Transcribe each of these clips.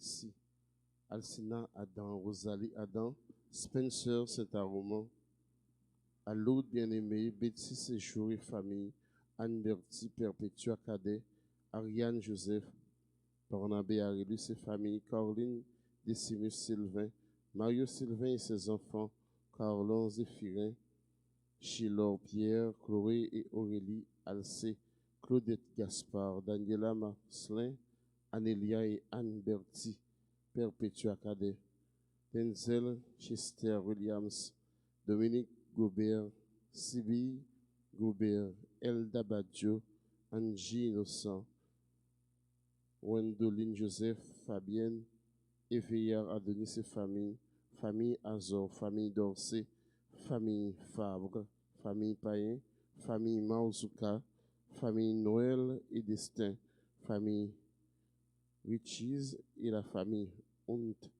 Alexis, Alcina Adam, Rosalie Adam, Spencer Saint-Armand, à l'autre bien-aimé, Betty Séjour et famille, Anne Berti, Perpétua Cadet, Ariane Joseph, Barnabé Arilus et famille, Caroline Décimus Sylvain, Mario Sylvain et ses enfants, Carlon Zéphirin, Chilor Pierre, Chloé et Aurélie Alcé, Claudette Gaspard, Daniela Marcelin, Anélia et Anne Berti, Perpétua Cadet, Denzel Chester Williams, Dominique Gobert, Sibylle Gobert, Elda Badjo, Angie Innocent, Wendoline Joseph, Fabienne, Éveillard Adonis et famille, famille Azor, famille Dorsey, famille Fabre, famille Payen, famille Marzouka, famille Noël et Destin, famille Richies et la famille Hunt,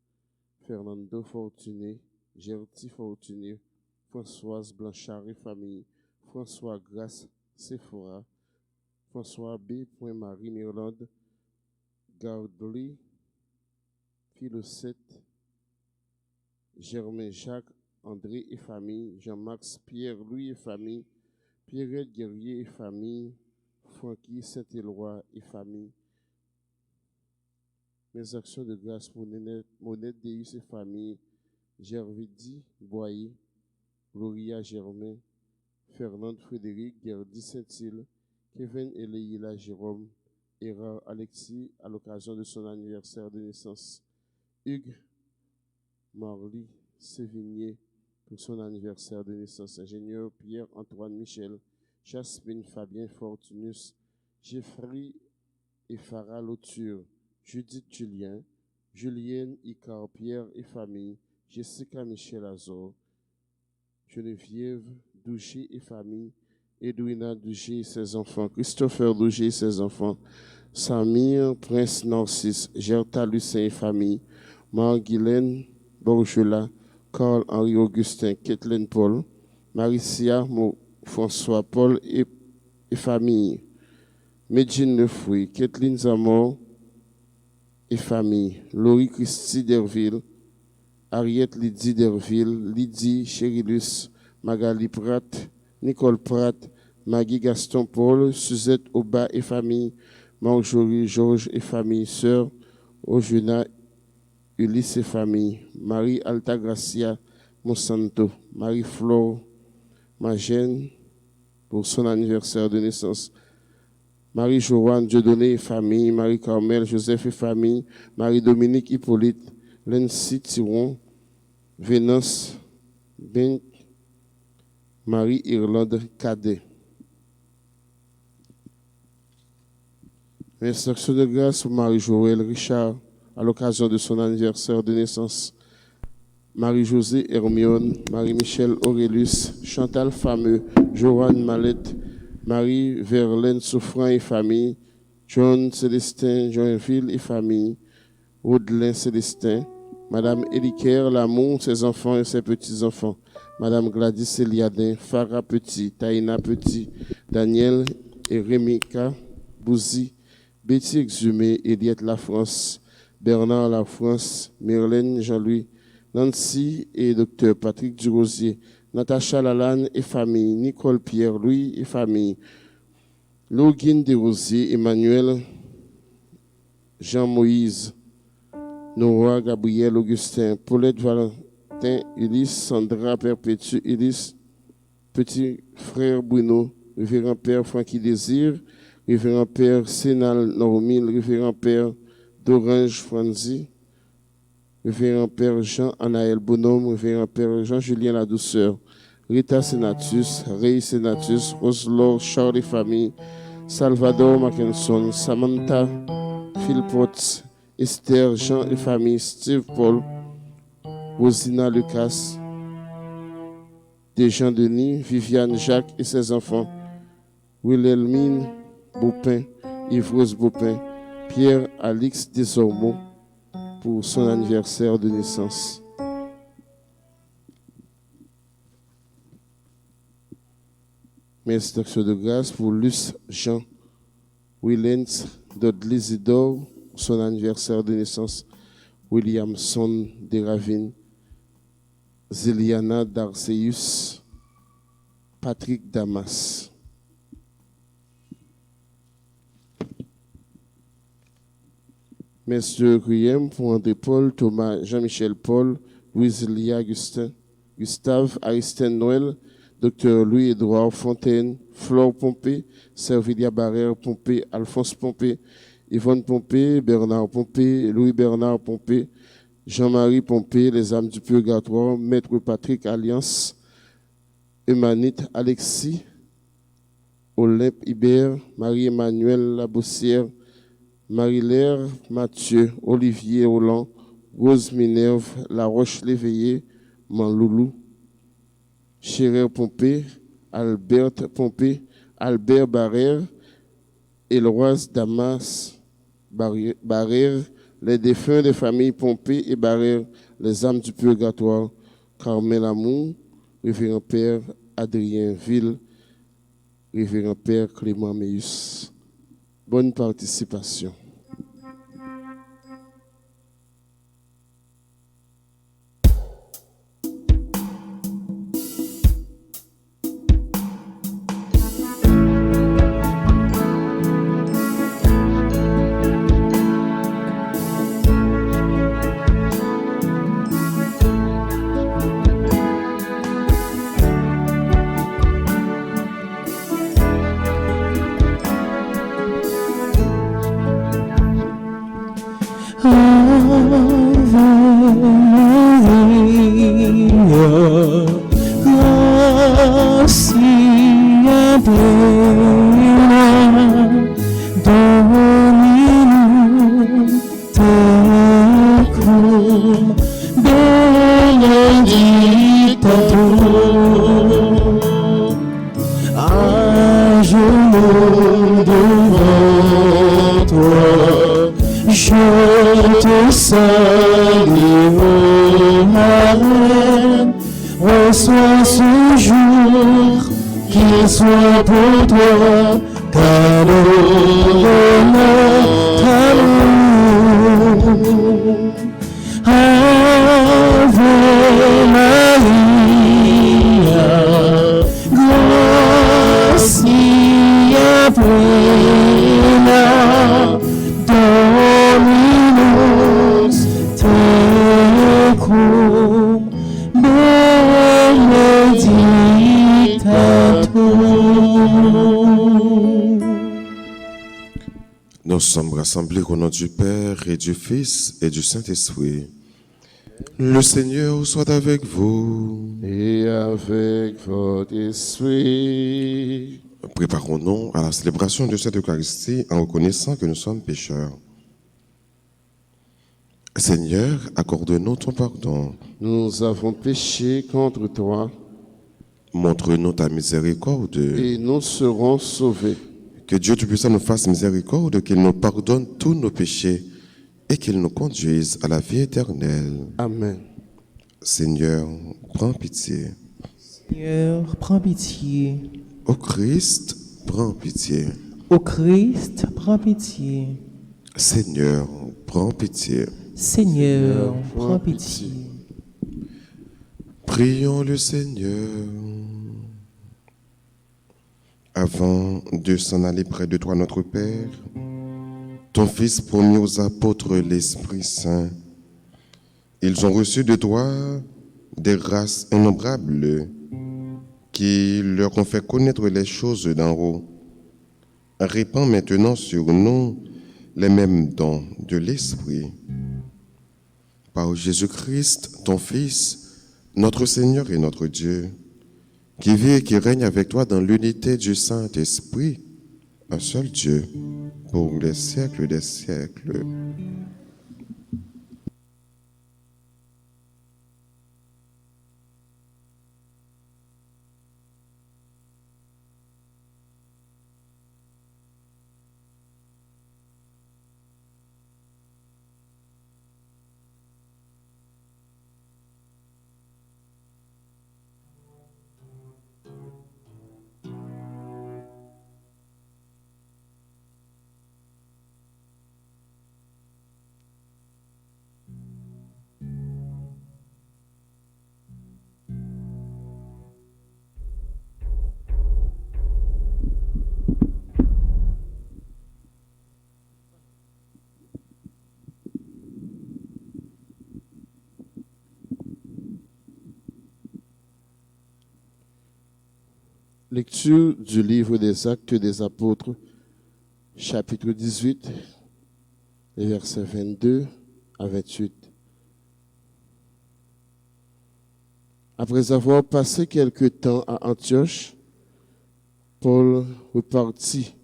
Fernando Fortuné, Gertie Fortuné, Françoise Blanchard et famille, François Grasse Sephora, François B. Marie Mirlande, Gardely, Philocette, Germain Jacques, André et famille, Jean-Max Pierre-Louis et famille, Pierrette Guerrier et famille, Francky Saint-Éloi et famille. Mes actions de grâce pour Monette Deus et famille, Gervidi Boyer, Gloria Germain, Fernande Frédéric, Gerdy Saint-Île, Kevin et Leïla Jérôme, Erard Alexis à l'occasion de son anniversaire de naissance, Hugues Marly Sévigné pour son anniversaire de naissance, ingénieur Pierre-Antoine Michel, Jasmine Fabien Fortunus, Jeffrey et Farah Lauture, Judith Julien, Julienne Icar Pierre et famille, Jessica Michel Azor, Geneviève Douché et famille, Edwina Douché et ses enfants, Christopher Douché et ses enfants, Samir Prince Narcisse, Gerta Lucin et famille, Marguilène Borjola, Carl-Henri Augustin, Kathleen Paul, Maricia François Paul et famille, Medjine Lefouy, Kathleen Zamor et famille, Laurie Christy Derville, Ariette Lydie Derville, Lydie Chérilus, Magali Pratt, Nicole Pratt, Maggie Gaston Paul, Suzette Oba et famille, Marjorie Georges et famille, Sœur Ojuna Ulysse et famille, Marie Altagracia Monsanto, Marie-Flore Magène pour son anniversaire de naissance, Marie-Joanne Dieudonné et famille, Marie-Carmel Joseph et famille, Marie-Dominique Hippolyte, Lency Thiron, Vénus Ben, Marie-Irlande Cadet. Instruction de grâce pour Marie-Joël Richard à l'occasion de son anniversaire de naissance. Marie-Josée Hermione, Marie-Michel Aurélus, Chantal Fameux, Joanne Mallette, Marie-Verlaine Souffrant et famille, John Célestin Joinville et famille, Audelin Célestin, Madame Éliquaire Lamour, ses enfants et ses petits-enfants, Madame Gladys Eliadin, Farah Petit, Taïna Petit, Daniel et Rémika Bouzy, Betty Exhumé, Eliette La France, Bernard La France, Myrlène Jean-Louis, Nancy et Dr Patrick Durosier, Natacha Lalanne et famille, Nicole Pierre-Louis et famille, Loguine Desrosiers, Emmanuel Jean-Moïse, Nora Gabriel Augustin, Paulette Valentin, Ulysse, Sandra Perpétue, Ulysse, petit frère Bruno, révérend père Francky Désir, révérend père Sénal Normil, révérend père d'Orange Franzi, révérend père Jean-Anaël Bonhomme, révérend père Jean-Julien La Douceur, Rita Senatus, Ray Senatus, Roselor Charles et famille, Salvador Mackinson, Samantha Philpotts, Esther Jean et famille, Steve Paul, Rosina Lucas, Desjean Denis, Viviane Jacques et ses enfants, Wilhelmine Beaupin, Yves-Rose Beaupin, Pierre Alix Desormeaux pour son anniversaire de naissance. Merci d'action de grâce pour Luce Jean Willens Dodley Zidor pour son anniversaire de naissance. Williamson de Ravine, Zeliana Darceus, Patrick Damas. Messieurs Gruyem pour André Paul, Thomas Jean-Michel Paul, Louise-Lia Gustave, Aristide Noël, Dr Louis-Édouard Fontaine, Flore Pompé, Servilia Barrère Pompé, Alphonse Pompé, Yvonne Pompé, Bernard Pompé, Louis-Bernard Pompé, Jean-Marie Pompé, les âmes du purgatoire, Maître Patrick Alliance, Emanite Alexis, Olympe Hibert, Marie-Emmanuelle Labossière, Marie-Laire Mathieu, Olivier Holland, Rose Minerve, La Roche-Léveillé, Manloulou, Chérer Pompé, Albert Pompé, Albert Barrère, Éloise Damas Barrère, les défunts des familles Pompé et Barrère, les âmes du purgatoire, Carmel Amour, Révérend Père Adrien Ville, Révérend Père Clément Meus. Bonne participation. Reçois ce jour qui soit pour toi, cadeau de notre amour. Ave Maria, gratia plena, Dominus tecum, Nous sommes rassemblés au nom du Père et du Fils et du Saint-Esprit. Le Seigneur soit avec vous. Et avec votre esprit. Préparons-nous à la célébration de cette Eucharistie en reconnaissant que nous sommes pécheurs. Seigneur, accorde-nous ton pardon. Nous avons péché contre toi. Montre-nous ta miséricorde. Et nous serons sauvés. Que Dieu Tout-Puissant nous fasse miséricorde, qu'il nous pardonne tous nos péchés et qu'il nous conduise à la vie éternelle. Amen. Seigneur, prends pitié. Seigneur, prends pitié. Ô Christ, prends pitié. Ô Christ, prends pitié. Seigneur, prends pitié. Seigneur, prends pitié. Prions le Seigneur. Avant de s'en aller près de toi, notre Père, ton Fils promis aux apôtres l'Esprit Saint, ils ont reçu de toi des grâces innombrables qui leur ont fait connaître les choses d'en haut. Répands maintenant sur nous les mêmes dons de l'Esprit. Par Jésus-Christ, ton Fils, notre Seigneur et notre Dieu, qui vit et qui règne avec toi dans l'unité du Saint-Esprit, un seul Dieu, pour les siècles des siècles. Lecture du livre des Actes des Apôtres, chapitre 18, les versets 22 à 28. Après avoir passé quelque temps à Antioche, Paul repartit.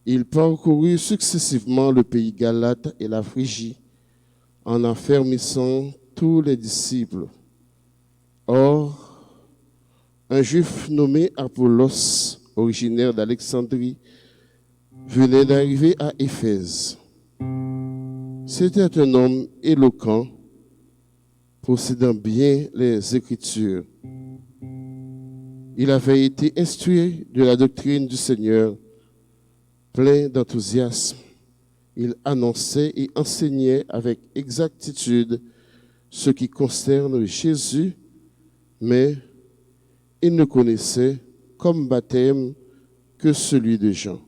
Il parcourut successivement le pays Galate et la Phrygie, en affermissant tous les disciples. Or, un juif nommé Apollos, originaire d'Alexandrie, venait d'arriver à Éphèse. C'était un homme éloquent, possédant bien les Écritures. Il avait été instruit de la doctrine du Seigneur, plein d'enthousiasme. Il annonçait et enseignait avec exactitude ce qui concerne Jésus, mais il ne connaissait comme baptême que celui de Jean.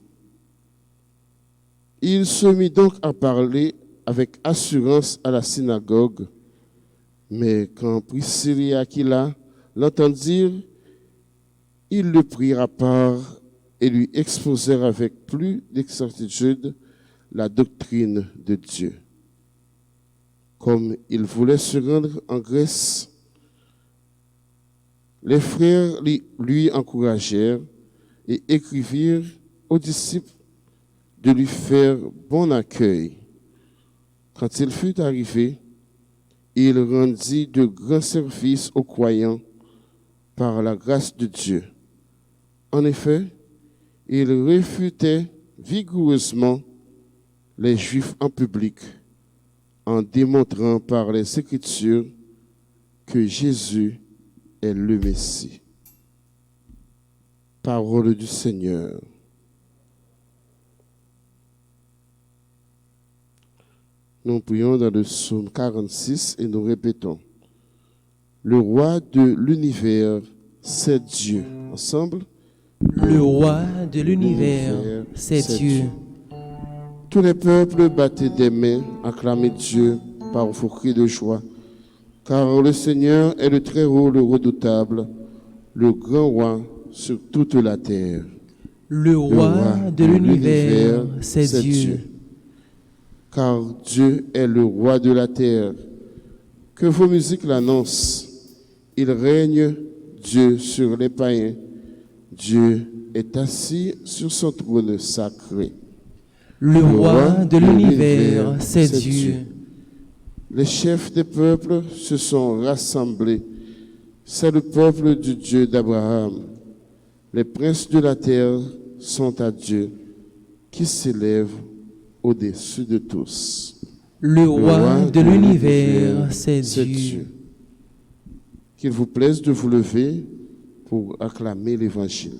Il se mit donc à parler avec assurance à la synagogue, mais quand Priscille et Aquila l'entendirent, ils le prirent à part et lui exposèrent avec plus d'exactitude la doctrine de Dieu. Comme il voulait se rendre en Grèce, les frères lui encouragèrent et écrivirent aux disciples de lui faire bon accueil. Quand il fut arrivé, il rendit de grands services aux croyants par la grâce de Dieu. En effet, il réfutait vigoureusement les Juifs en public en démontrant par les Écritures que Jésus est le Messie. Parole du Seigneur. Nous prions dans le psaume 46 et nous répétons: le roi de l'univers, c'est Dieu. Ensemble. Le roi de l'univers, c'est Dieu. Tous les peuples battaient des mains, acclamaient Dieu par vos cris de joie. Car le Seigneur est le Très-Haut, le Redoutable, le grand roi sur toute la terre. Le roi de l'univers, c'est Dieu. Car Dieu est le roi de la terre. Que vos musiques l'annoncent. Il règne, Dieu, sur les païens. Dieu est assis sur son trône sacré. Le roi de l'univers, c'est Dieu. Les chefs des peuples se sont rassemblés. C'est le peuple du Dieu d'Abraham. Les princes de la terre sont à Dieu, qui s'élève au-dessus de tous. Le roi de l'univers, c'est Dieu. Qu'il vous plaise de vous lever pour acclamer l'Évangile.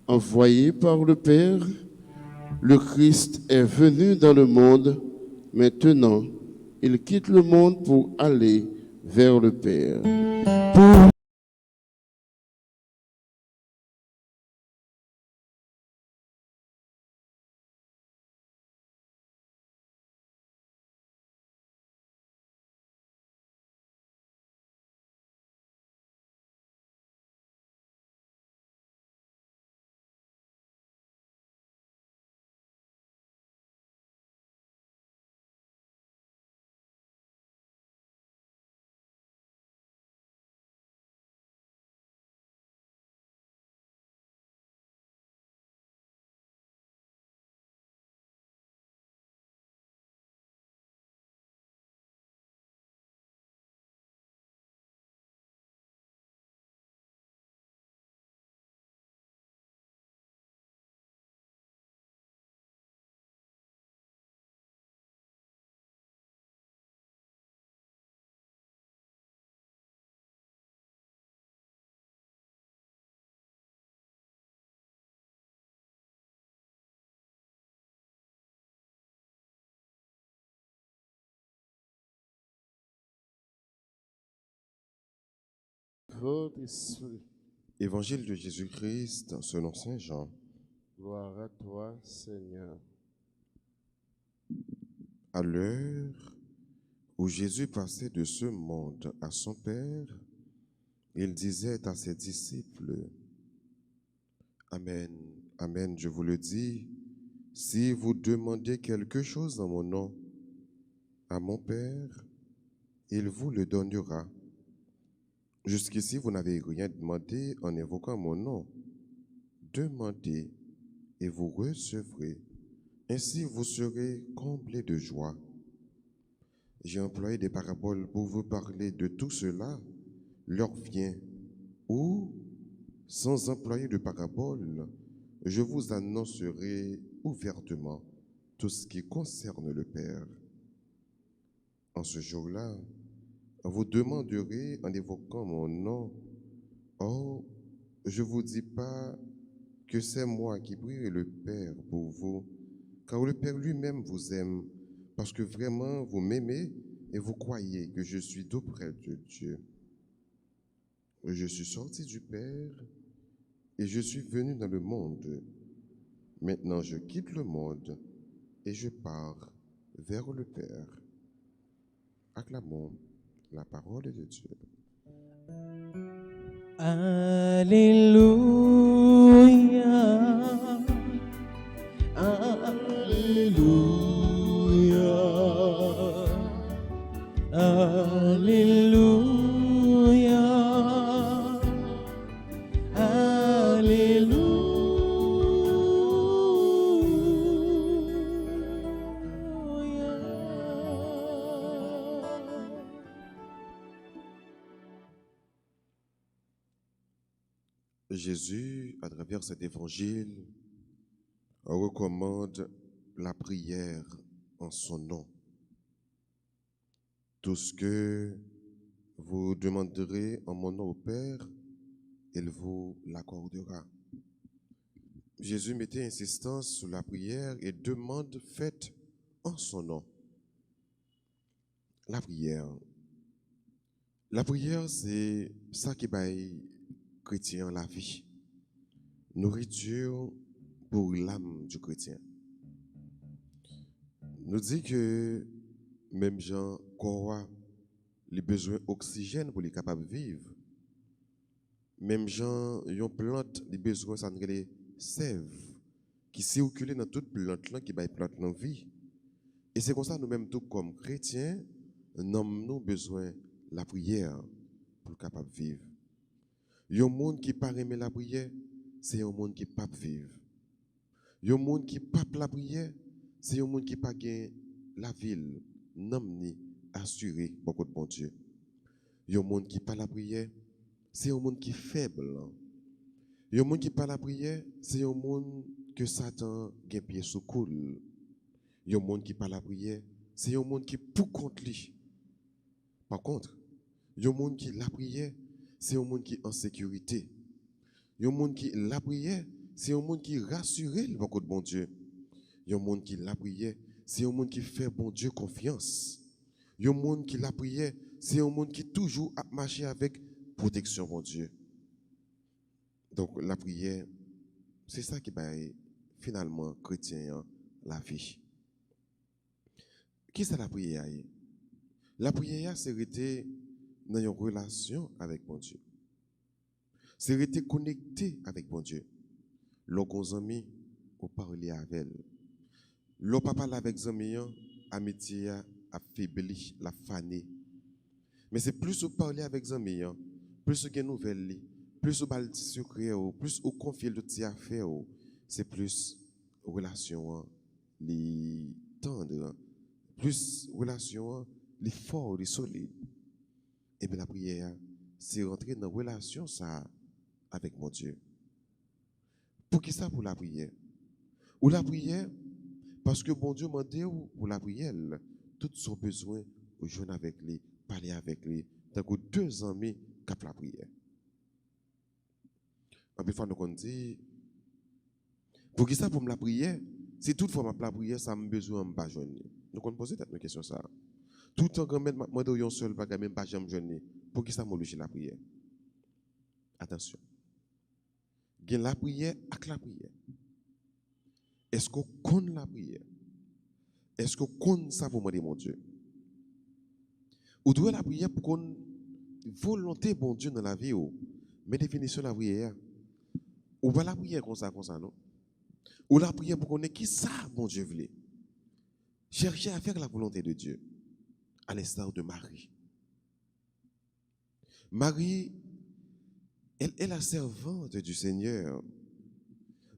Envoyé par le Père, le Christ est venu dans le monde. Maintenant, il quitte le monde pour aller vers le Père. votre esprit. Évangile de Jésus-Christ selon Saint Jean. Gloire à toi, Seigneur. À l'heure où Jésus passait de ce monde à son Père, il disait à ses disciples, Amen, Amen, je vous le dis, si vous demandez quelque chose en mon nom à mon Père, il vous le donnera. Jusqu'ici, vous n'avez rien demandé en évoquant mon nom. Demandez et vous recevrez. Ainsi, vous serez comblés de joie. J'ai employé des paraboles pour vous parler de tout cela. L'heure vient où, sans employer de paraboles, je vous annoncerai ouvertement tout ce qui concerne le Père. En ce jour-là, vous demanderez en évoquant mon nom. Or, je ne vous dis pas que c'est moi qui prierai le Père pour vous, car le Père lui-même vous aime, parce que vraiment vous m'aimez et vous croyez que je suis d'auprès de Dieu. Je suis sorti du Père et je suis venu dans le monde. Maintenant, je quitte le monde et je pars vers le Père. Acclamons la parole de Dieu. Alléluia. Alléluia. Alléluia. Jésus, à travers cet évangile, recommande la prière en son nom. Tout ce que vous demanderez en mon nom au Père, il vous l'accordera. Jésus mettait insistance sur la prière et demande faite en son nom. La prière. La prière, c'est ça qui baille chrétien la vie. Nourriture pour l'âme du chrétien. Nous dit que même Jean croit les besoins d'oxygène pour les capables de vivre. Même Jean, une plante, les besoins ça les sève qui circulent dans toute plante là qui baille plante dans vie. Et c'est comme ça nous-mêmes tout comme chrétiens, nous avons besoin de la prière pour capable de vivre. Un monde qui pas aimer la prière, c'est un monde qui pas vivre. Un monde qui pas la prière, c'est un monde qui pas gain la ville, ni assuré beaucoup de bon Dieu. Un monde qui pas la prière, c'est un monde qui est faible. Un monde qui pas la prière, c'est un monde que Satan gain pied sous coule. Un monde qui pas la prière, c'est un monde qui pour contre lui. Par contre, un monde qui la prière, c'est un monde qui est en sécurité. Un monde qui la prière, c'est un monde qui rassure beaucoup de bon Dieu. Un monde qui la prière, c'est un monde qui fait bon Dieu confiance. Un monde qui la prière, c'est un monde qui toujours a marché avec protection bon Dieu. Donc la prière, c'est ça qui va finalement chrétien la vie. Qui c'est la prière? La prière, c'est rester dans une relation avec bon Dieu. C'est rester connecté avec bon Dieu. Lorsqu'on amis, on parle avec elle. Lorsqu'on parle avec les amis, l'amitié affaiblit, la fané. Mais c'est plus on parle avec les amis, plus on a une nouvelle, plus on parle de secret, plus on confie de tes affaires, c'est plus relation les tendre, plus relation les fort, les solides. Et bien la prière, c'est rentrer dans la relation ça avec mon Dieu. Pour qui ça pour la prière? Ou la prière, parce que bon Dieu m'a dit pour la prière, tout son besoin, au jouer avec lui, parler avec lui, tant que 2 amis qui la prière. En plus, nous dit, pour qui ça pour la prière? Si toutefois ma prière, ça me besoin de pas jeûner. Nous qu'on poser cette question ça. Tout en grand-mère moi de yon seul pas même pas jamais jeûner. Pour qui ça m'oblige la prière? Attention. Il y a la prière avec la prière. Est-ce qu'on connaît la prière? Est-ce qu'on connaît ça pour demander mon Dieu? Ou doit la prière pour qu'on volonté bon Dieu dans la vie ou mais définition de la prière. Ou pas la prière comme ça non? Ou la prière pour qu'on ait qui ça bon Dieu voulait. Chercher à faire la volonté de Dieu à l'instar de Marie. Marie, elle est la servante du Seigneur.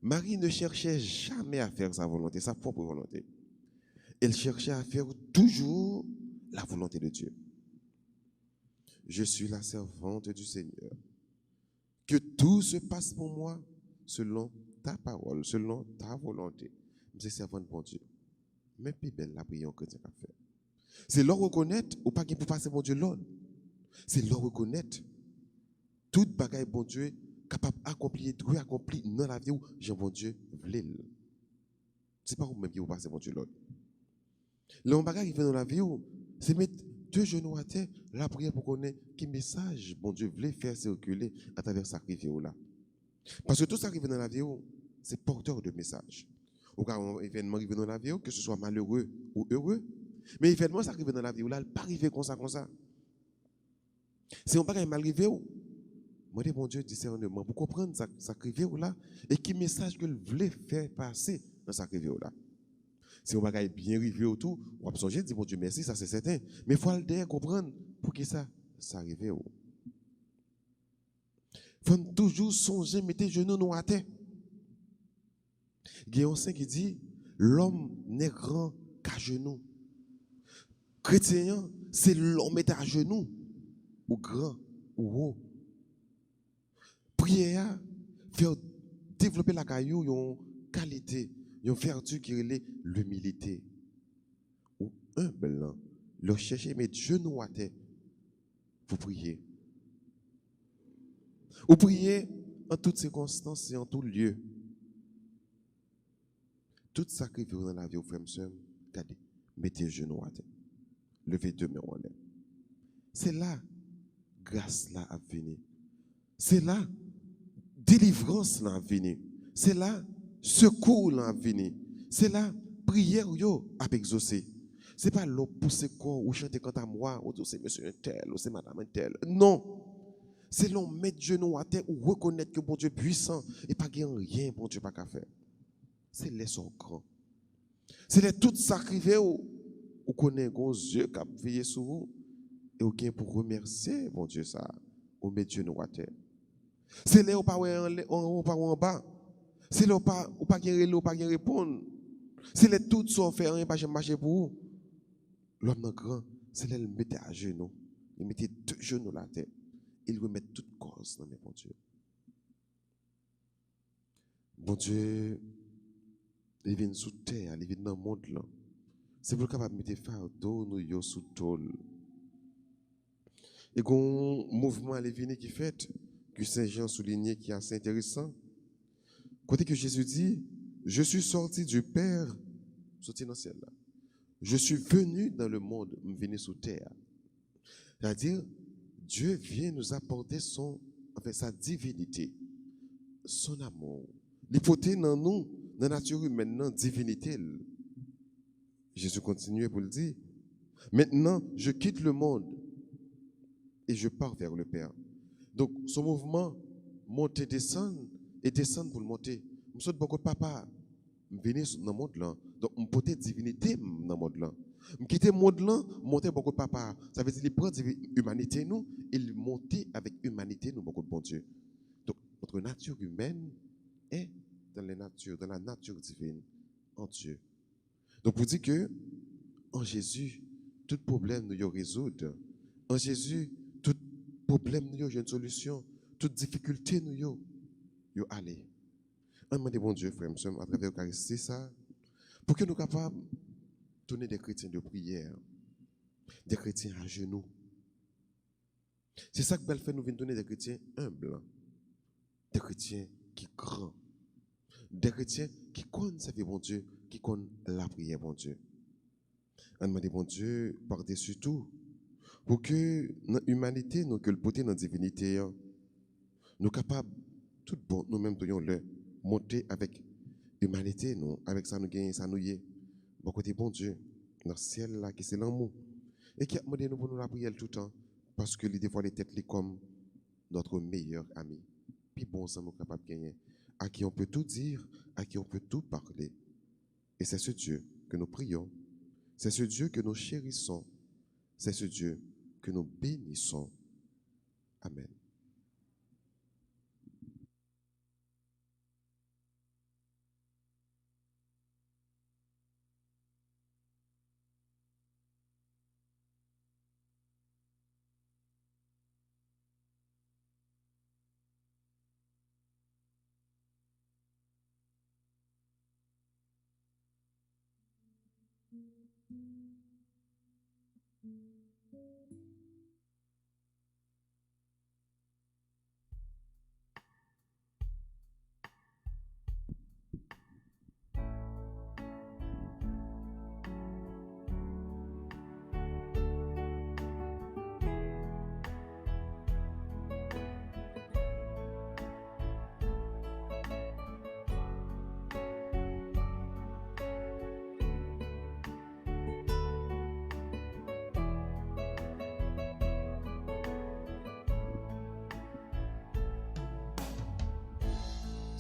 Marie ne cherchait jamais à faire sa volonté, sa propre volonté. Elle cherchait à faire toujours la volonté de Dieu. Je suis la servante du Seigneur. Que tout se passe pour moi selon ta parole, selon ta volonté. Je suis servante pour Dieu. Mais plus belle la prière que tu as fait. C'est leur reconnaître ou pas qui pour passer pour Dieu l'autre. C'est leur reconnaître toute bagaille bon Dieu capable d'accomplir, de accomplir dans la vie où Jean bon Dieu voulait. C'est pas vous-même qui vous passez pour Dieu l'autre. Le bagaille qui fait dans la vie où c'est mettre deux genoux à terre, la prière pour connaître quel message bon Dieu voulait faire circuler à travers sa rivière là. Parce que tout ça qui vient dans la vie c'est porteur de message. Ou quand un événement qui vient dans la vie, que ce soit malheureux ou heureux, mais l'événement ça qui vient dans la vie là, il pas arriver comme ça. C'est un bagage mal arrivé moi dis bon Dieu discernement pour comprendre ça qui vient là et quel message que voulait faire passer dans sa rivière là. Si on va bien arriver autour, on va songer dire bon Dieu merci, ça c'est certain. Mais il faut le comprendre pour que ça arrive. Il faut toujours songer, mettre genoux nous à terre. Il y a un saint qui dit l'homme n'est grand qu'à genoux. Chrétien, c'est l'homme est à genoux, ou grand, ou haut. Prière, faire développer la caillou, une qualité. Il y a une vertu qui est l'humilité. Ou humble, le chercher, mettre genoux à terre pour prier. Ou prier en toutes circonstances et en tout lieu. Tout ça qui vient dans la vie, frère, regardez, mettez genoux à terre. Levez deux mains en l'air. C'est là, grâce là à venir. C'est là, délivrance là à venir. C'est là, secours là à venir. C'est là, prière yo à exaucer. C'est pas l'eau pousser corps ou chanter quand à moi, ou c'est monsieur un tel, ou c'est madame un tel. Non. C'est l'on mettre genoux à terre ou reconnaître que bon Dieu est puissant et pas qu'il rien bon Dieu pas qu'à faire. C'est les son grand. C'est les tout sacrifiés ou connaît gros yeux qui a veillé sur vous et aucun pour remercier bon Dieu ça ou mettre genoux à terre. C'est les ou pas en bas. C'est les ou pas répondre. C'est les tout sont fait rien pas marcher pour vous. L'homme grand, c'est les mettre à genoux. Il mettait deux genoux à terre. Il remet toute cause dans mes bon Dieu. Bon Dieu, il vient sous terre, il vient dans le monde là. C'est pour capable de mettre fardeau nous sous tôle. Et qu'on mouvement est venu qui fait que Saint Jean soulignait qui est assez intéressant. Côté que Jésus dit, je suis sorti du Père, sorti dans le ciel là. Je suis venu dans le monde, me venu sous terre. C'est-à-dire Dieu vient nous apporter sa divinité, son amour. L'hypothèse dans nous, dans la nature humaine, dans la divinité. Jésus continue pour le dire. Maintenant, je quitte le monde et je pars vers le Père. Donc, son mouvement, monter, descendre, et descendre pour le monter. Je suis beaucoup de papa. Je venir dans le monde là. Donc, je peux porter divinité dans le monde là. Je quitte le monde là, monter beaucoup de papa. Ça veut dire qu'il prend l'humanité nous, il monter avec humanité nous, beaucoup de bon Dieu. Donc, notre nature humaine est dans la nature divine, en Dieu. Donc, pour dire que, en Jésus, tout problème nous y résoudre. En Jésus, tout problème nous y a une solution. Toute difficulté nous y aller. On demande bon Dieu, frère, à travers l'Eucharistie, ça, pour que nous soyons capables de donner des chrétiens de prière, des chrétiens à genoux. C'est ça que fait nous venir donner des chrétiens humbles, des chrétiens qui grands, des chrétiens qui connaissent bon Dieu, qui connaissent la prière, bon Dieu. On demande bon Dieu, par-dessus tout, pour que notre humanité, nous que le porter dans la divinité, Nous capables, tout bon, nous-mêmes, de le monter avec humanité, nous, avec ça, nous gagnons, ça nous y est. Bon côté, bon Dieu, dans le ciel, là, qui c'est l'amour. Et qui a demandé nous pour nous la prière tout le temps, parce que des fois, les têtes, les comme notre meilleur ami. Puis bon, ça nous capable de gagner. À qui on peut tout dire, à qui on peut tout parler. Et c'est ce Dieu que nous prions, c'est ce Dieu que nous chérissons, c'est ce Dieu que nous bénissons. Amen.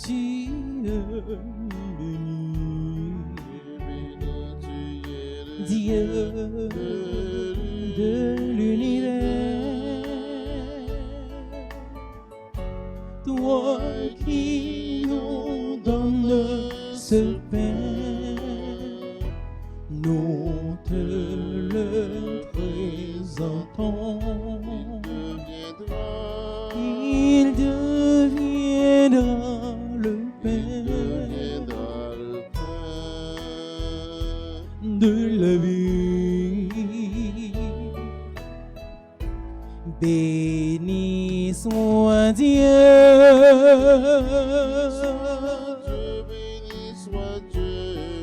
Dieu béni, Dieu de l'univers, toi qui nous donnes ce pain, nous te le présentons. Il deviendra le pain de la vie. Béni soit Dieu,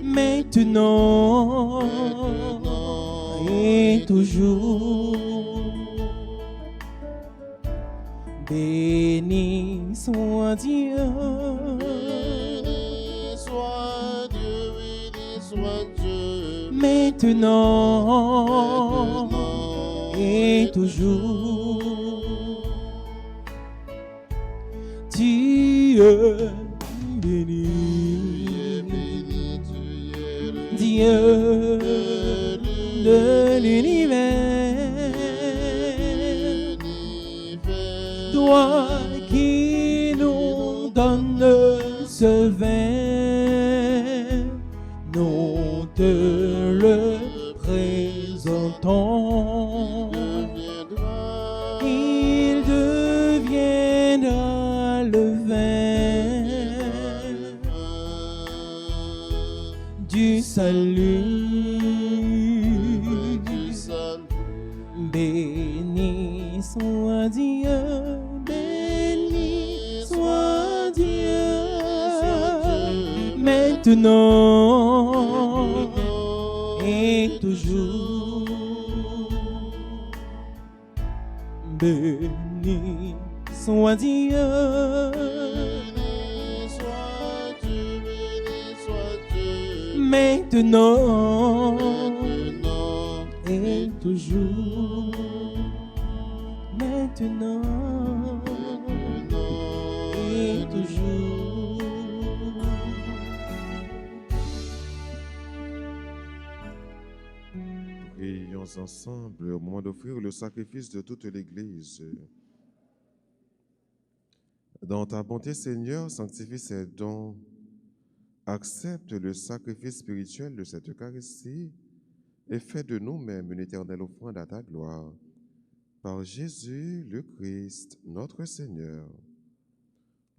maintenant et toujours. Béni soit Dieu, maintenant et toujours. Dieu béni, Dieu de l'univers, toi qui nous donnes ce vin, nous te le présentons. Il deviendra le vin du salut. Béni soit Dieu, béni soit Dieu, maintenant et toujours. Béni soit Dieu, maintenant et toujours. Maintenant et toujours. Prions ensemble au moment d'offrir le sacrifice de toute l'Église. Dans ta bonté, Seigneur, sanctifie ces dons. Accepte le sacrifice spirituel de cette Eucharistie et fais de nous-mêmes une éternelle offrande à ta gloire. Par Jésus le Christ, notre Seigneur.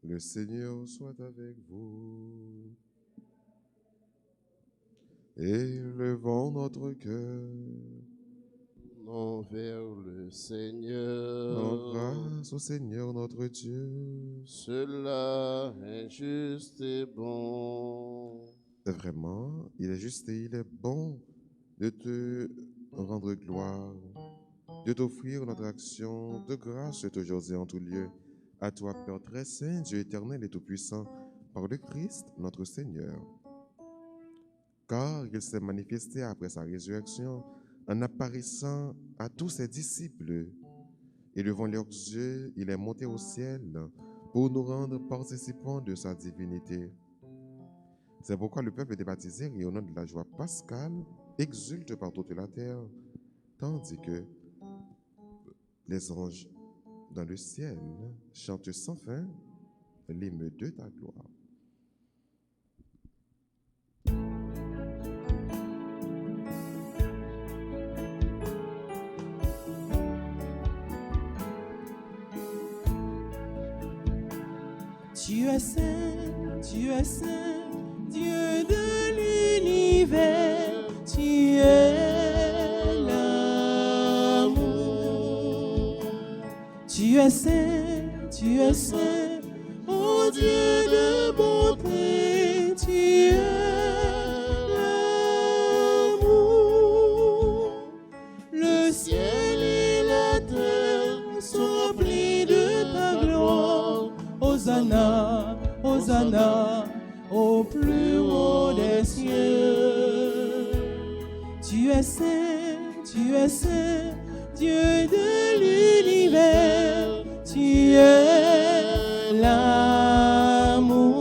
Le Seigneur soit avec vous. Élevons notre cœur Vers le Seigneur. en grâce au Seigneur notre Dieu. Cela est juste et bon. Vraiment, il est juste et il est bon de te rendre gloire, de t'offrir notre action de grâce toujours et en tout lieu, À toi, Père très saint, Dieu éternel et tout-puissant, par le Christ, notre Seigneur. Car il s'est manifesté après sa résurrection en apparaissant à tous ses disciples. Et devant leurs yeux, il est monté au ciel pour nous rendre participants de sa divinité. C'est pourquoi le peuple des baptisés, rayonnant de la joie pascale, exulte par toute la terre, tandis que les anges dans le ciel chantent sans fin l'hymne de ta gloire. Tu es saint, Dieu de l'univers, tu es l'amour. Tu es saint, ô Dieu de bonté, tu es l'amour. Le ciel et la terre sont remplis de ta gloire. Hosanna, Hosanna, au plus haut des cieux. Tu es saint, Dieu de l'univers, tu es l'amour.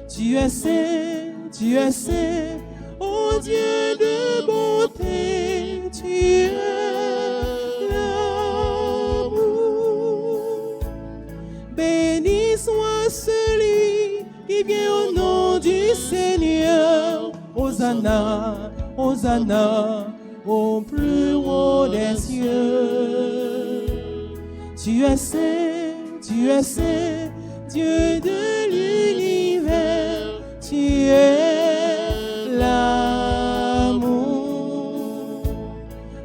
Tu es saint, ô Dieu de bonté, tu es l'amour. Béni soit celui qui vient au nom du Seigneur. Hosanna, Hosanna, au plus haut des cieux. Tu es saint, Dieu de l'univers, tu es l'amour.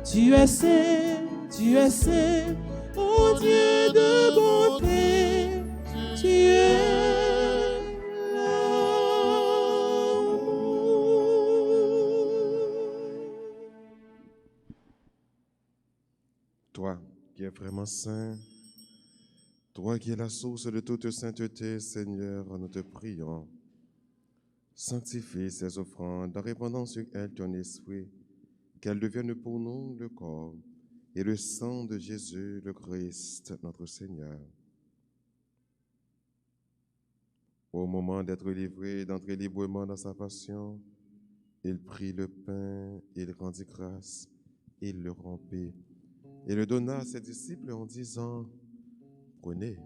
Tu es saint, ô Dieu de bonté, tu es Toi qui es vraiment saint, toi qui es la source de toute sainteté, Seigneur, nous te prions. Sanctifie ces offrandes en répandant sur elles ton esprit, qu'elles deviennent pour nous le corps et le sang de Jésus, le Christ, notre Seigneur. Au moment d'être livré, d'entrer librement dans sa passion, il prit le pain, il rendit grâce, il le rompit et le donna à ses disciples en disant, « Prenez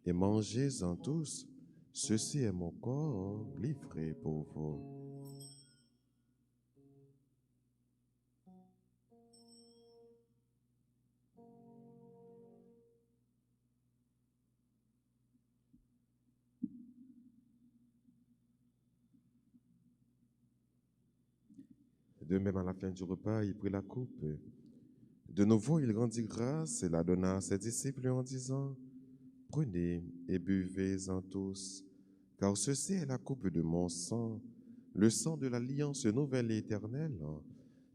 et mangez-en tous, ceci est mon corps livré pour vous. » De même, à la fin du repas, il prit la coupe. De nouveau, il rendit grâce et la donna à ses disciples en disant, « Prenez et buvez-en tous, car ceci est la coupe de mon sang, le sang de l'alliance nouvelle et éternelle,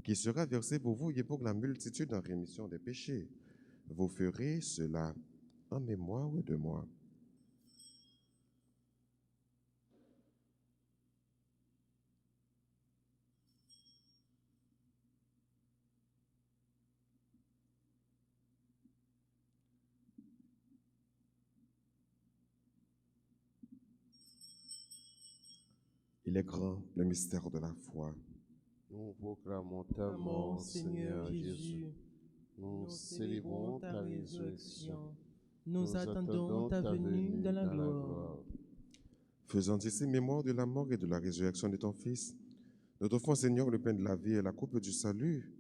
qui sera versé pour vous et pour la multitude en rémission des péchés. Vous ferez cela en mémoire de moi. » Il est grand, le mystère de la foi. Nous proclamons ta mort, Seigneur Jésus. Nous célébrons ta résurrection. Nous attendons ta venue dans la gloire. Faisant ici mémoire de la mort et de la résurrection de ton Fils, nous t'offrons, Seigneur, le pain de la vie et la coupe du salut,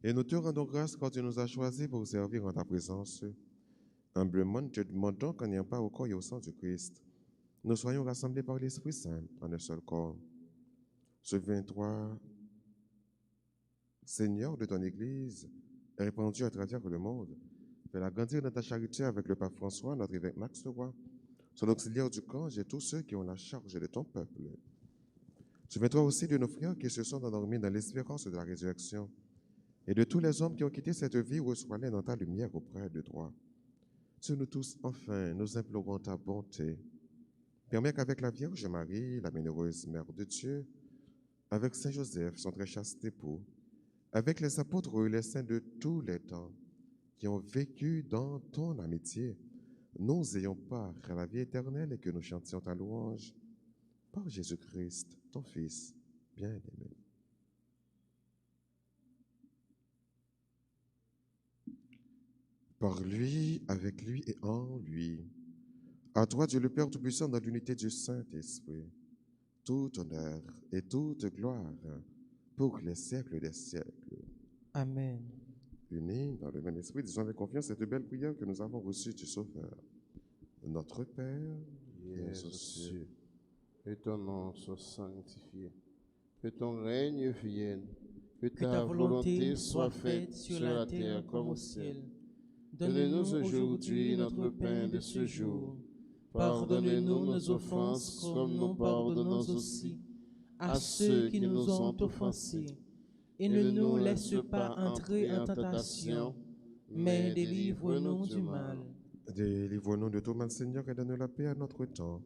et nous te rendons grâce quand tu nous as choisis pour servir en ta présence. Humblement, nous te demandons qu'en n'ayant pas au corps et au sang du Christ, nous soyons rassemblés par l'Esprit Saint en un seul corps. Souviens-toi, Seigneur, de ton Église, répandue à travers le monde. Fais-la grandir dans ta charité avec le pape François, notre évêque Max Leroy, son auxiliaire du camp et tous ceux qui ont la charge de ton peuple. Souviens-toi aussi de nos frères qui se sont endormis dans l'espérance de la résurrection et de tous les hommes qui ont quitté cette vie, reçois-les dans ta lumière auprès de toi. Sur nous tous, enfin, nous implorons ta bonté. Permets qu'avec la Vierge Marie, la bienheureuse Mère de Dieu, avec Saint Joseph, son très chaste époux, avec les apôtres et les saints de tous les temps, qui ont vécu dans ton amitié, nous ayons part à la vie éternelle et que nous chantions ta louange par Jésus-Christ, ton Fils bien-aimé. Par lui, avec lui et en lui, à toi, Dieu le Père Tout-Puissant, dans l'unité du Saint-Esprit, tout honneur et toute gloire pour les siècles des siècles. Amen. Unis dans le même esprit, disons avec confiance cette belle prière que nous avons reçue du Sauveur. Notre Père, qui es aux cieux, que ton nom soit sanctifié, que ton règne vienne, que Que ta volonté soit faite sur la terre comme au ciel. Donne-nous aujourd'hui notre pain de ce jour. Pardonne-nous nos offenses comme nous pardonnons aussi à ceux qui nous ont offensés. Et ne nous laisse pas entrer en tentation, mais délivre-nous du mal. Délivre-nous de tout mal, Seigneur, et donne la paix à notre temps.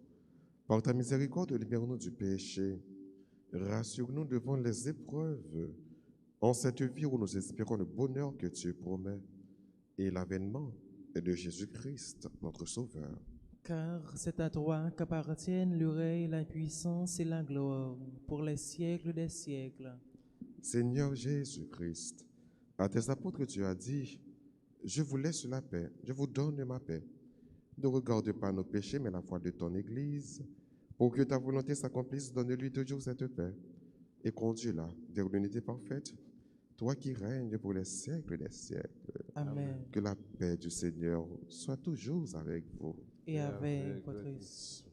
Par ta miséricorde, libère-nous du péché. Rassure-nous devant les épreuves, en cette vie où nous espérons le bonheur que tu promets et l'avènement de Jésus-Christ, notre Sauveur. Car c'est à toi qu'appartiennent le règne, la puissance et la gloire pour les siècles des siècles. Seigneur Jésus-Christ, à tes apôtres tu as dit, je vous laisse la paix, je vous donne ma paix. Ne regarde pas nos péchés, mais la foi de ton Église. Pour que ta volonté s'accomplisse, donne-lui toujours cette paix et conduis-la vers l'unité parfaite, toi qui règnes pour les siècles des siècles. Amen. Que la paix du Seigneur soit toujours avec vous. Et avec votre esprit.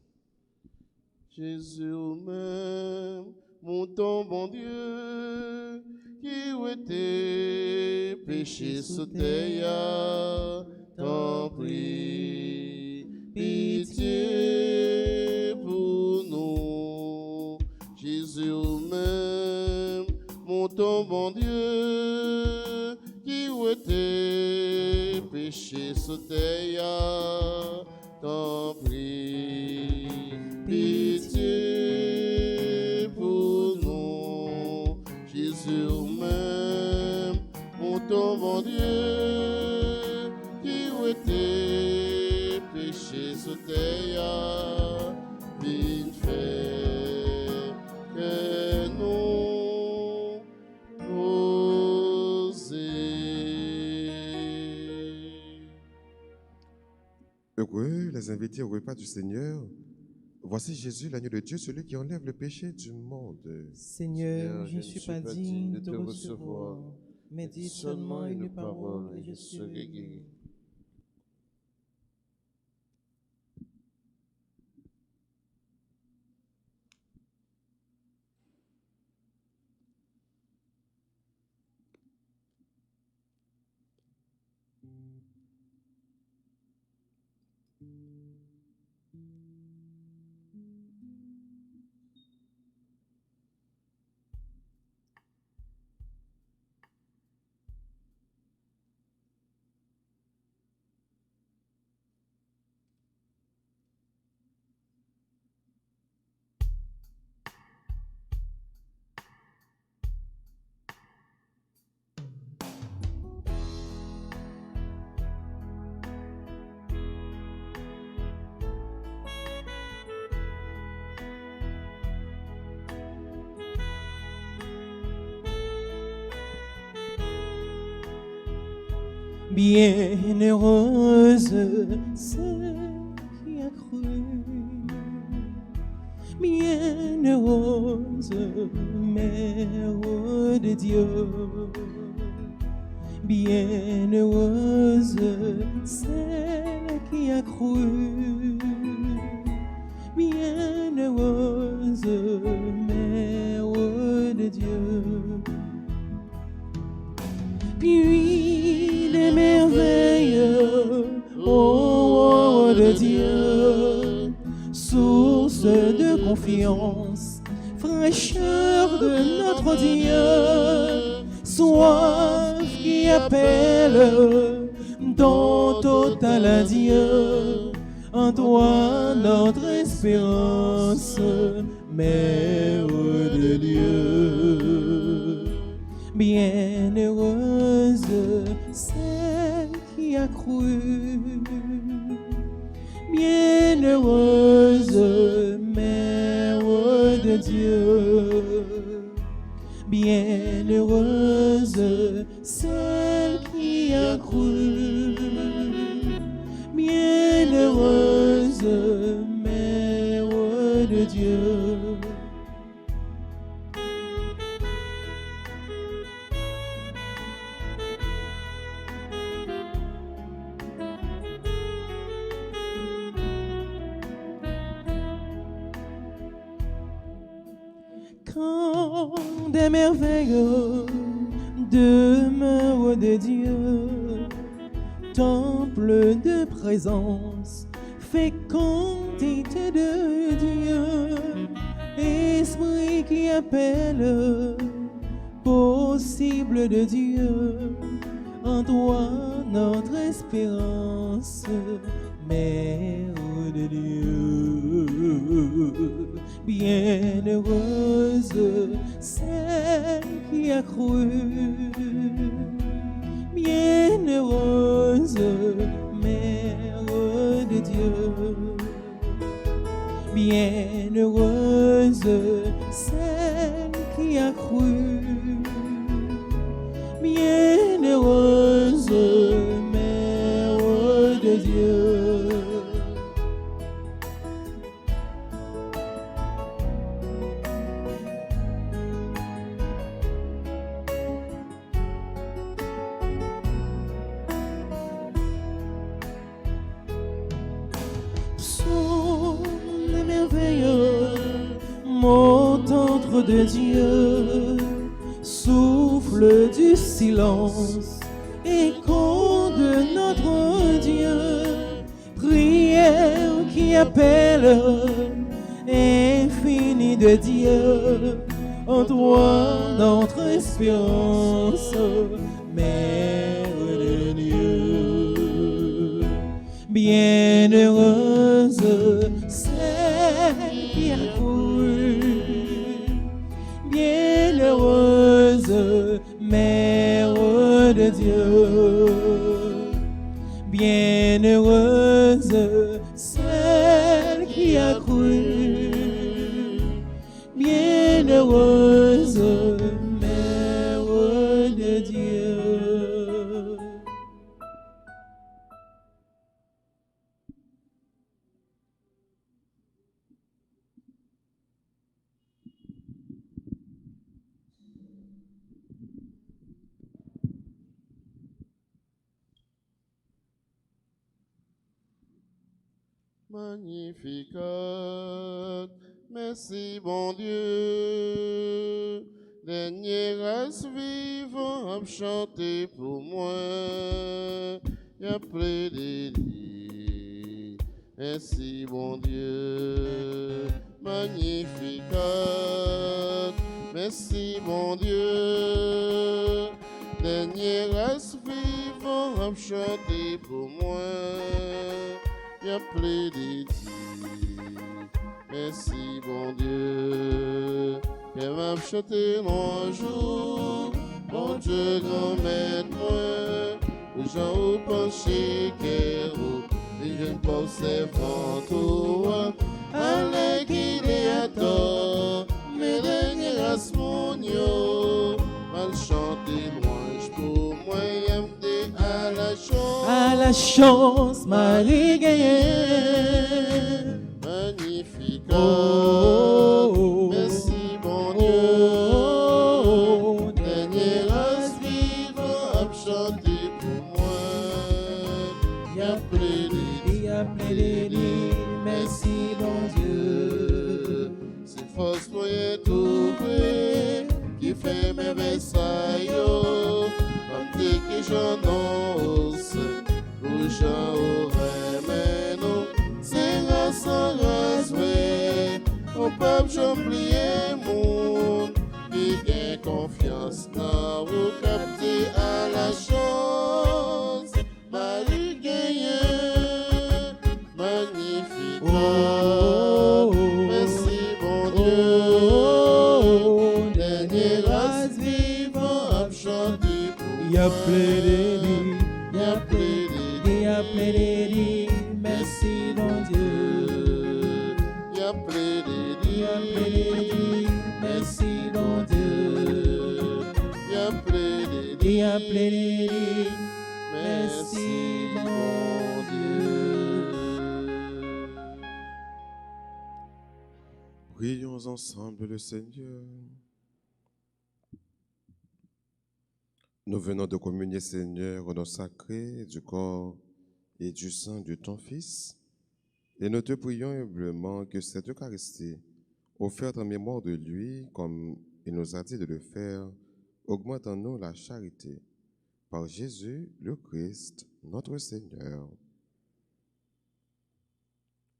Jésus même, mon ton bon Dieu, qui où était péché sous terre, t'en prie, pitié pour nous. Jésus même, mon ton bon Dieu, qui où était péché sous terre, t'en prie, pitié pour nous. Jésus même, mon ton bon Dieu, qui où était péché sous terre, viens faire que nous Heureux les invités au repas du Seigneur. Voici Jésus, l'agneau de Dieu, celui qui enlève le péché du monde. Seigneur, je ne suis pas digne de te recevoir, mais dis seulement une parole et je serai guéri. Bienheureuse celle qui a cru, bienheureuse Mère de Dieu, bienheureuse celle qui a cru, bienheureuse Mère de Dieu. Puis les merveilles, ô roi de Dieu, source de confiance, fraîcheur de notre Dieu, soif qui appelle ton total adieu, en toi notre espérance, Mère de Dieu. Bienheureuse celle qui a cru, bienheureuse Mère de Dieu, bienheureuse celle qui a cru, bienheureuse Mère de Dieu. Quand des merveilles demeure de Dieu, temple de présence, fécondité de Dieu, esprit qui appelle, possible de Dieu, en toi notre espérance, Mère de Dieu. Bienheureuse celle qui a cru, bienheureuse Mère de Dieu, bienheureuse celle qui a cru, bienheureuse Mère de Dieu. Montre de Dieu, souffle du silence, écho de notre Dieu, prière qui appelle, infini de Dieu, en toi notre espérance, Mère de Dieu. Bienheureuse celle qui a cru, bienheureuse Mère de Dieu, bienheureuse celle qui a cru, bienheureuse Mère de Dieu. Magnificat, merci bon Dieu, dernier race vivant à chanter pour moi, y a près des lits, merci bon Dieu, magnificat, merci bon Dieu, dernier race vivant à chanter pour moi. Y a plein de merci bon Dieu, qu'elle va me chanter un jour, bon Dieu grand maître moi, où j'en ai penché qu'elle et je ne pensais pas toi, allez qu'il est à tort, mes derniers grâces mon yo, mal chanter louange pour moi, y a à la chance, Marie gagnée. Magnifique, oh, merci bon Dieu. Dernier race vivant à chanter pour moi. Y a plein de merci bon Dieu. C'est force pour y trouver qui fait mes messailles. Comme dès que j'en ose, j'en aurais mais non, c'est grâce en grâce, ouais. Au peuple j'oublie monde, qui gagne confiance dans vous capter à la chance. Marie merci mon Dieu. Merci mon Dieu. Merci mon Dieu. Prions ensemble le Seigneur. Nous venons de communier, Seigneur, au nom sacré du corps et du sang de ton Fils. Et nous te prions humblement que cette Eucharistie, offerte en mémoire de lui, comme il nous a dit de le faire, augmente en nous la charité. Par Jésus, le Christ, notre Seigneur.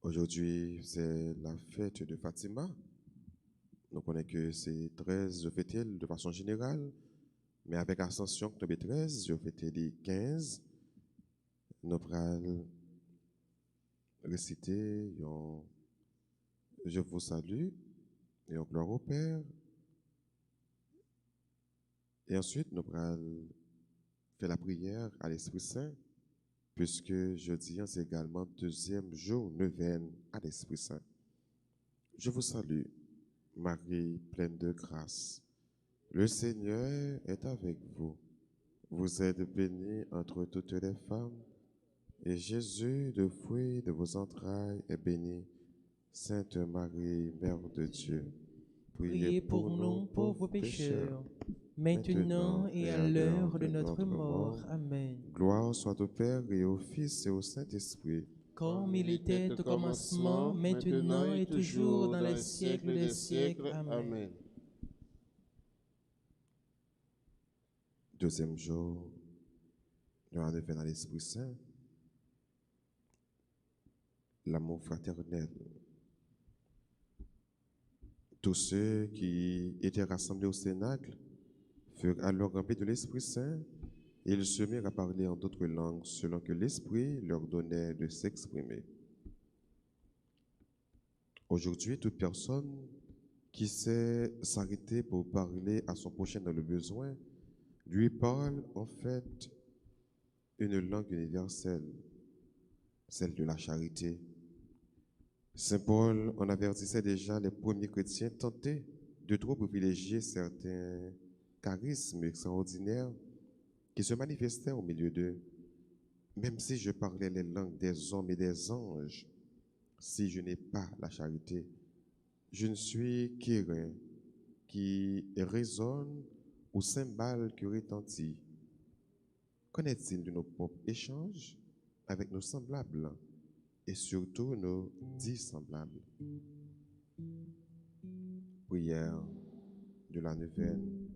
Aujourd'hui, c'est la fête de Fatima. Nous connaissons que c'est 13, je fêtais de façon générale, mais avec Ascension, octobre 13, je fêtais les 15. Nous allons réciter Je vous salue et en gloire au Père. Et ensuite, nous allons faire la prière à l'Esprit Saint, puisque jeudi, c'est également deuxième jour neuvaine à l'Esprit Saint. Je vous salue, Marie pleine de grâce. Le Seigneur est avec vous. Vous êtes bénie entre toutes les femmes, et Jésus, le fruit de vos entrailles, est béni. Sainte Marie, Mère de Dieu, Priez pour nous, pauvres pécheurs, maintenant et à l'heure de notre mort. Amen. Gloire soit au Père et au Fils et au Saint-Esprit. Comme il était au commencement, maintenant et toujours, dans les siècles des siècles. Amen. Deuxième jour, nous allons faire dans l'Esprit Saint l'amour fraternel. Tous ceux qui étaient rassemblés au Cénacle furent alors remplis de l'Esprit Saint et ils se mirent à parler en d'autres langues selon que l'Esprit leur donnait de s'exprimer. Aujourd'hui, toute personne qui sait s'arrêter pour parler à son prochain dans le besoin lui parle en fait une langue universelle, celle de la charité. Saint Paul en avertissait déjà les premiers chrétiens tentés de trop privilégier certains charismes extraordinaires qui se manifestaient au milieu d'eux. Même si je parlais les langues des hommes et des anges, si je n'ai pas la charité, je ne suis qu'airain qui résonne ou cymbale qui retentit. Qu'en est-il de nos propres échanges avec nos semblables et surtout nos dissemblables? Prière de la neuvaine.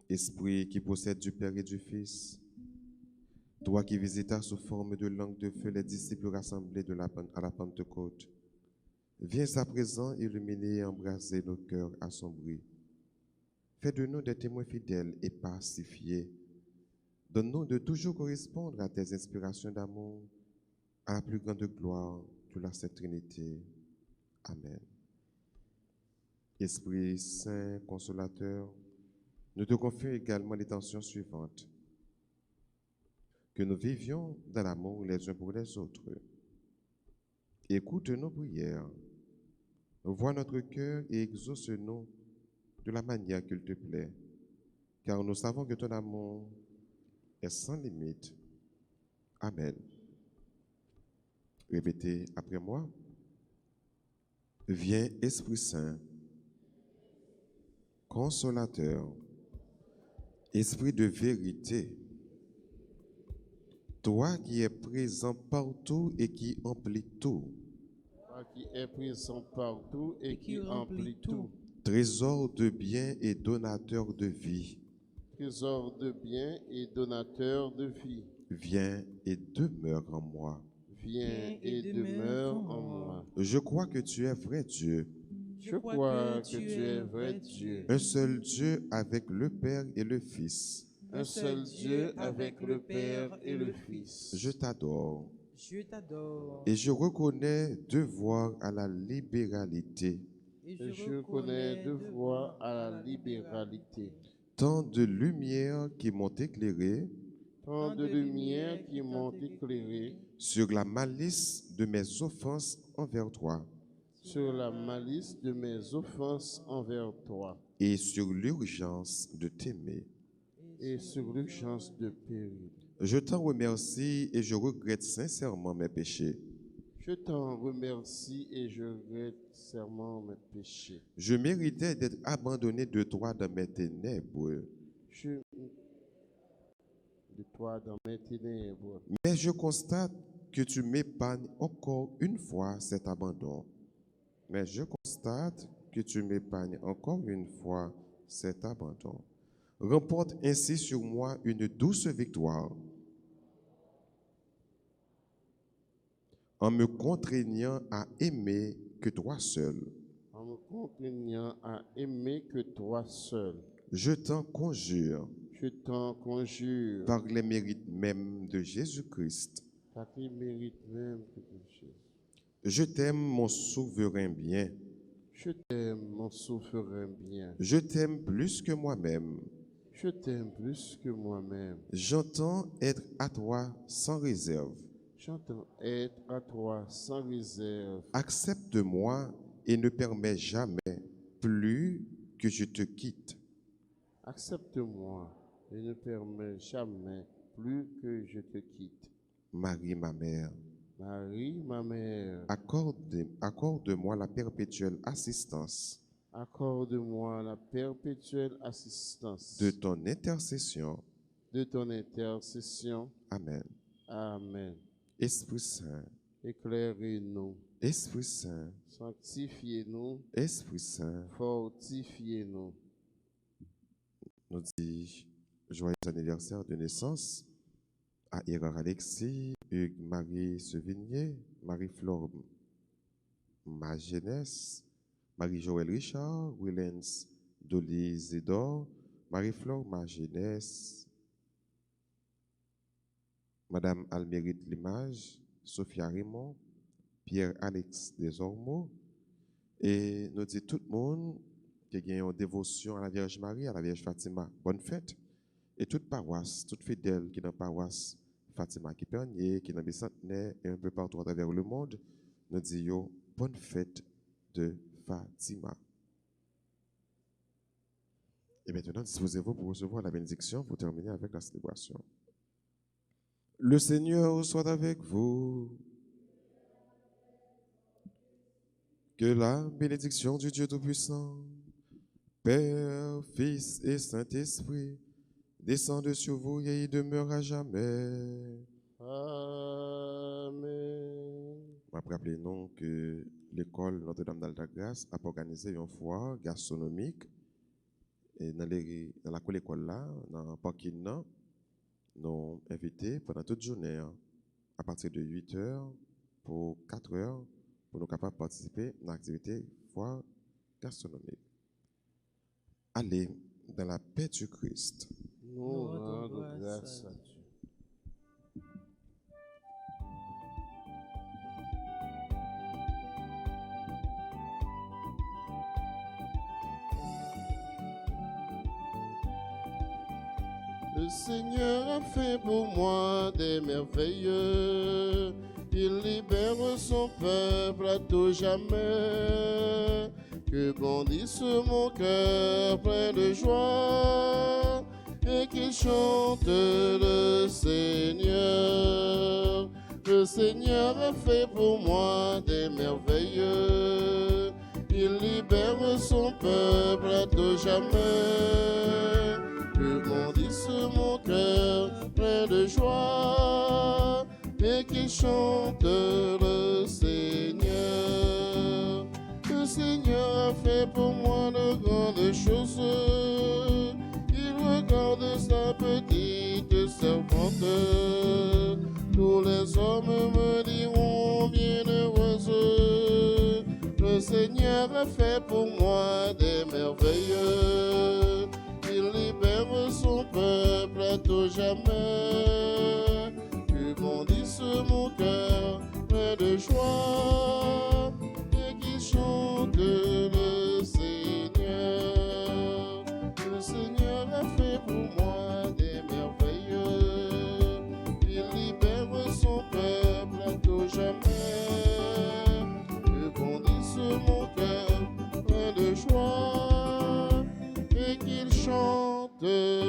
Esprit qui possède du Père et du Fils, toi qui visitas sous forme de langue de feu les disciples rassemblés à la Pentecôte, viens à présent illuminer et embraser nos cœurs assombris. Fais de nous des témoins fidèles et pacifiés. Donne-nous de toujours correspondre à tes inspirations d'amour, à la plus grande gloire de la Sainte Trinité. Amen. Esprit Saint, Consolateur, nous te confions également l'intention suivante: que nous vivions dans l'amour les uns pour les autres. Écoute nos prières, vois notre cœur et exauce-nous de la manière qu'il te plaît, car nous savons que ton amour est sans limite. Amen. Répétez après moi. Viens, Esprit Saint, Consolateur, Esprit de vérité, toi qui es présent partout et qui emplis tout. Toi qui es présent partout et qui emplis tout. Trésor de bien et donateur de vie. Trésor de bien et donateur de vie. Viens et demeure en moi. Viens et demeure en moi. Je crois que tu es vrai Dieu. Je crois que tu es vrai Dieu. Un seul Dieu avec le Père et le Fils. Un seul Dieu avec le Père et le Fils. Je t'adore. Je t'adore. Et je reconnais devoir à la libéralité. Et je reconnais devoir à la libéralité. tant de lumière qui m'ont éclairé tant de lumière qui m'ont éclairé sur la malice de mes offenses envers toi sur la malice de mes offenses envers toi et sur l'urgence de t'aimer. et sur l'urgence de périr. Je t'en remercie et je regrette sincèrement mes péchés. Je t'en remercie et je regrette sincèrement mes péchés. Je méritais d'être abandonné de toi dans mes ténèbres, De toi dans mes ténèbres. mais je constate que tu m'épargnes encore une fois cet abandon. Mais je constate que tu m'épargnes encore une fois cet abandon. Remporte ainsi sur moi une douce victoire en me contraignant à aimer que toi seul. En me contraignant à aimer que toi seul. Je t'en conjure, Je t'en conjure, par les mérites même de Jésus-Christ. par les mérites même que Dieu. Je t'aime, mon souverain bien. Je t'aime, mon souverain bien. Je t'aime plus que moi-même. Je t'aime plus que moi-même. J'entends être à toi sans réserve. J'entends être à toi sans réserve. Accepte-moi et ne permets jamais plus que je te quitte. Accepte-moi et ne permets jamais plus que je te quitte. Marie, ma mère, Marie, ma mère, accorde-moi la perpétuelle assistance accorde-moi la perpétuelle assistance de ton intercession. de ton intercession. Amen. Amen. Esprit Saint, Éclairez-nous, Esprit Saint, sanctifiez-nous, Esprit Saint, fortifiez-nous. nous dit joyeux anniversaire de naissance à Erard Alexis, Hugues Marie Sevigné, Marie-Flore Magenès, Marie-Joël Richard, Willens Dolly Zedor, Marie-Flore Magenès, Madame Almérite Limage, Sophia Raymond, Pierre-Alex Desormeaux, et nous dit tout le monde qui a une dévotion à la Vierge Marie, à la Vierge Fatima, bonne fête. Et toute paroisse, toute fidèle qui est dans la paroisse Fatima qui Pernier, qui est dans les centenaires et un peu partout à travers le monde, nous disons bonne fête de Fatima. Et maintenant, disposez-vous pour recevoir la bénédiction pour terminer avec la célébration. Le Seigneur soit avec vous. Que la bénédiction du Dieu Tout-Puissant, Père, Fils et Saint-Esprit, descende sur vous et y demeure à jamais. Amen. Rappelez-nous que l'école Notre-Dame d'Alta-Grâce a organisé une foire gastronomique et dans la école là, dans le parking là, nous invités pendant toute journée à partir de 8h pour 4h pour nous capables de participer à l'activité foire gastronomique. Allez dans la paix du Christ. Nous rendons grâce à Dieu. Le Seigneur a fait pour moi des merveilleux. Il libère son peuple à tout jamais. Que bondisse mon cœur plein de joie et qu'il chante le Seigneur. Le Seigneur a fait pour moi des merveilleux. Il libère son peuple à tout jamais. Que bondisse mon cœur plein de joie et qu'il chante le Seigneur. Le Seigneur a fait pour moi de grandes choses. Il regarde sa petite servante. Tous les hommes me diront bienheureuse. Le Seigneur a fait pour moi des merveilleux. Il libère son peuple à tout jamais. Que bondisse mon cœur plein de joie et qui chante le Seigneur. Le Seigneur a te